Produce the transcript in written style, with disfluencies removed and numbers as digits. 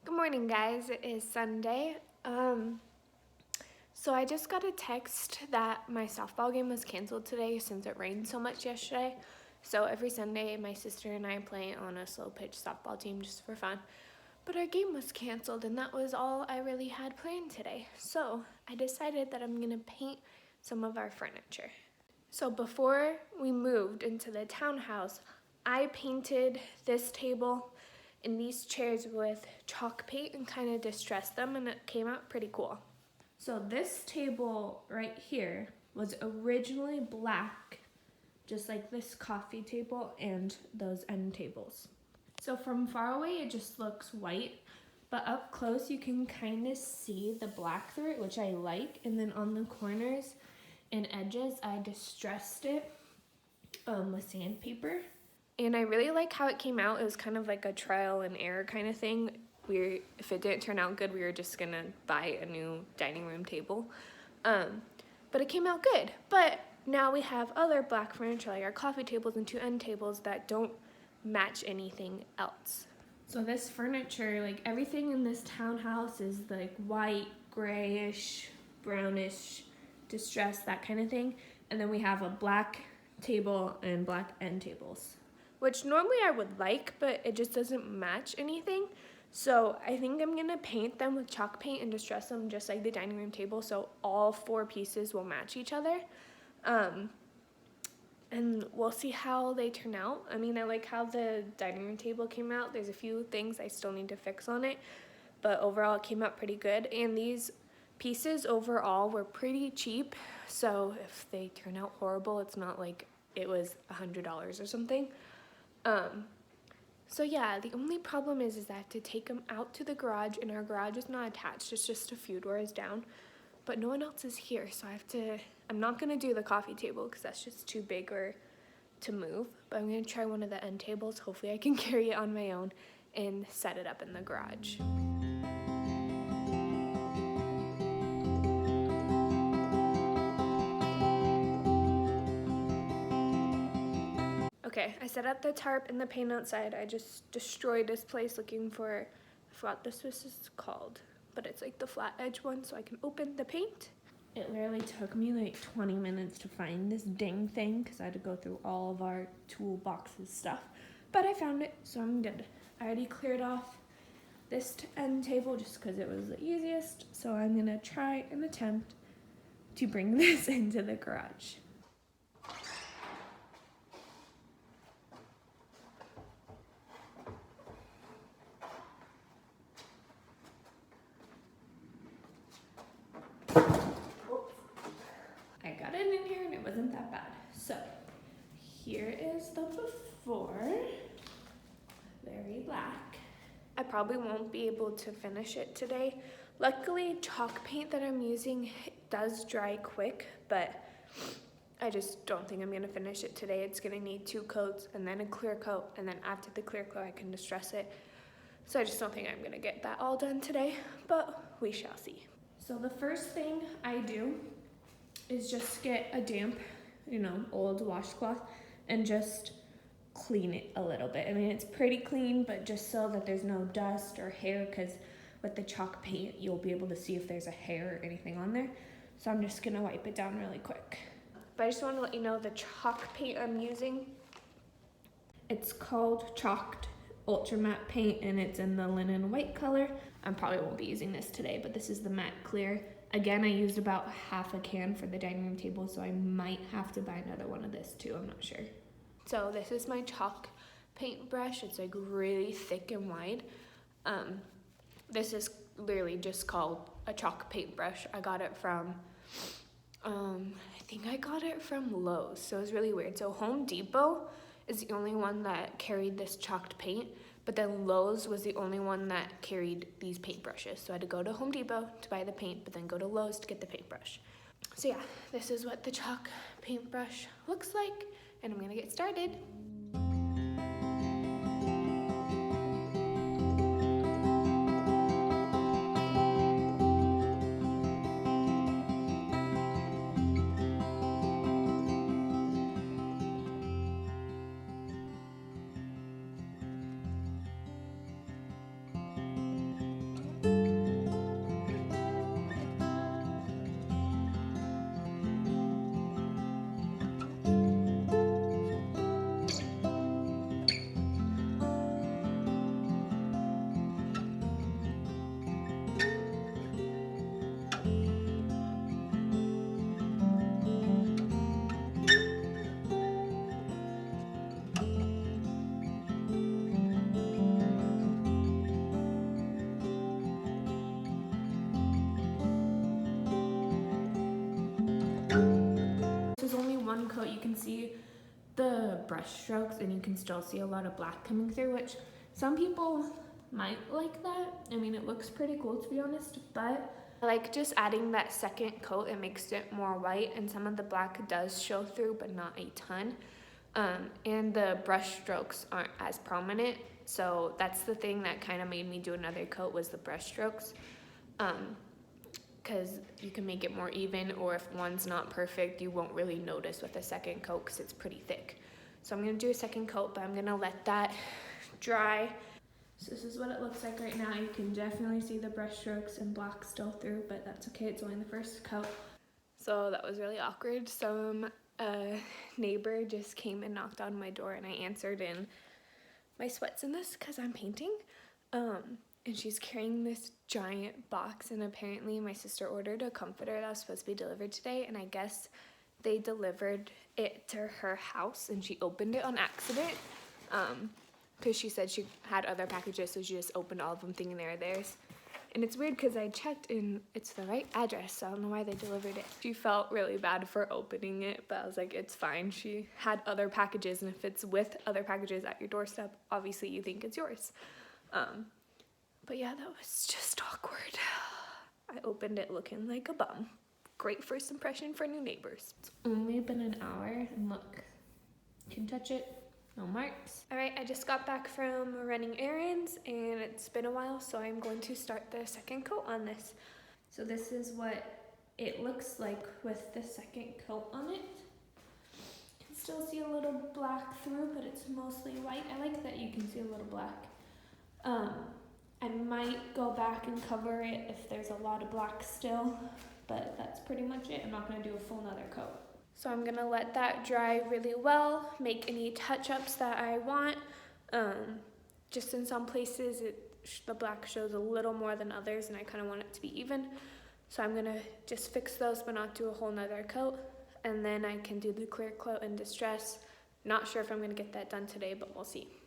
Good morning, guys. It is Sunday. So I just got a text that my softball game was canceled today since it rained so much yesterday. So every Sunday, my sister and I play on a slow pitch softball team just for fun. But our game was canceled, and that was all I really had planned today. So I decided that I'm gonna paint some of our furniture. So before we moved into the townhouse, I painted this table and these chairs with chalk paint and kind of distressed them, and it came out pretty cool. So this table right here was originally black, just like this coffee table and those end tables. So from far away it just looks white, but up close you can kind of see the black through it, which I like, and then on the corners and edges I distressed it with sandpaper. And I really like how it came out. It was kind of like a trial and error kind of thing. If it didn't turn out good, we were just gonna buy a new dining room table. But it came out good. But now we have other black furniture, like our coffee tables and two end tables, that don't match anything else. So this furniture, like everything in this townhouse is like white, grayish, brownish, distressed, that kind of thing. And then we have a black table and black end tables, which normally I would like, but it just doesn't match anything. So I think I'm gonna paint them with chalk paint and distress them just like the dining room table, so all four pieces will match each other. And we'll see how they turn out. I mean, I like how the dining room table came out. There's a few things I still need to fix on it, but overall it came out pretty good. And these pieces overall were pretty cheap, so if they turn out horrible, it's not like it was $100 or something. So yeah, the only problem is I have to take them out to the garage, and our garage is not attached, it's just a few doors down, but no one else is here, so I'm not gonna do the coffee table because that's just too big or to move, but I'm gonna try one of the end tables. Hopefully I can carry it on my own and set it up in the garage. Okay, I set up the tarp and the paint outside. I just destroyed this place looking for, I forgot what this is called, but it's like the flat edge one, so I can open the paint. It literally took me like 20 minutes to find this dang thing because I had to go through all of our toolboxes stuff, but I found it, so I'm good. I already cleared off this end table just because it was the easiest, so I'm gonna try and attempt to bring this into the garage. I got it in here and it wasn't that bad. So here is the before, very black. I probably won't be able to finish it today. Luckily, chalk paint that I'm using does dry quick, but I just don't think I'm gonna finish it today. It's gonna need 2 coats and then a clear coat, and then after the clear coat I can distress it. So I just don't think I'm gonna get that all done today, but we shall see. So the first thing I do is just get a damp, old washcloth and just clean it a little bit. I mean, it's pretty clean, but just so that there's no dust or hair, because with the chalk paint, you'll be able to see if there's a hair or anything on there. So I'm just gonna wipe it down really quick. But I just want to let you know the chalk paint I'm using. It's called Chalked Ultra Matte Paint, and it's in the linen white color. I probably won't be using this today, but this is the matte clear. Again, I used about half a can for the dining room table, so I might have to buy another one of this too, I'm not sure. So this is my chalk paint brush. It's like really thick and wide. This is literally just called a chalk paint brush. I got it from, I think I got it from Lowe's, so it was really weird. So Home Depot is the only one that carried this chalked paint, but then Lowe's was the only one that carried these paintbrushes. So I had to go to Home Depot to buy the paint, but then go to Lowe's to get the paintbrush. So yeah, this is what the chalk paintbrush looks like, and I'm gonna get started. the brush strokes and you can still see a lot of black coming through, which some people might like that. I mean, it looks pretty cool to be honest, but I like just adding that second coat. It makes it more white, and some of the black does show through, but not a ton. And the brush strokes aren't as prominent, so that's the thing that kind of made me do another coat, was the brush strokes. Because you can make it more even, or if one's not perfect, you won't really notice with a second coat because it's pretty thick. So I'm going to do a second coat, but I'm going to let that dry. So this is what it looks like right now. You can definitely see the brush strokes and black still through, but that's okay, it's only the first coat. So that was really awkward. Some neighbor just came and knocked on my door, and I answered in my sweats in this because I'm painting. And she's carrying this giant box, and apparently my sister ordered a comforter that was supposed to be delivered today, and I guess they delivered it to her house and she opened it on accident, because she said she had other packages, so she just opened all of them thinking they were theirs. And it's weird because I checked and it's the right address, so I don't know why they delivered it. She felt really bad for opening it, but I was like, it's fine. She had other packages, and if it's with other packages at your doorstep, obviously you think it's yours. But yeah, that was just awkward. I opened it looking like a bum. Great first impression for new neighbors. It's only been an hour, and look, you can touch it, no marks. All right, I just got back from running errands, and it's been a while, so I'm going to start the second coat on this. So this is what it looks like with the second coat on it. You can still see a little black through, but it's mostly white. I like that you can see a little black. I might go back and cover it if there's a lot of black still, but that's pretty much it. I'm not gonna do a full another coat. So I'm gonna let that dry really well, make any touch-ups that I want. Just in some places, the black shows a little more than others, and I kinda want it to be even. So I'm gonna just fix those, but not do a whole nother coat. And then I can do the clear coat in Distress. Not sure if I'm gonna get that done today, but we'll see.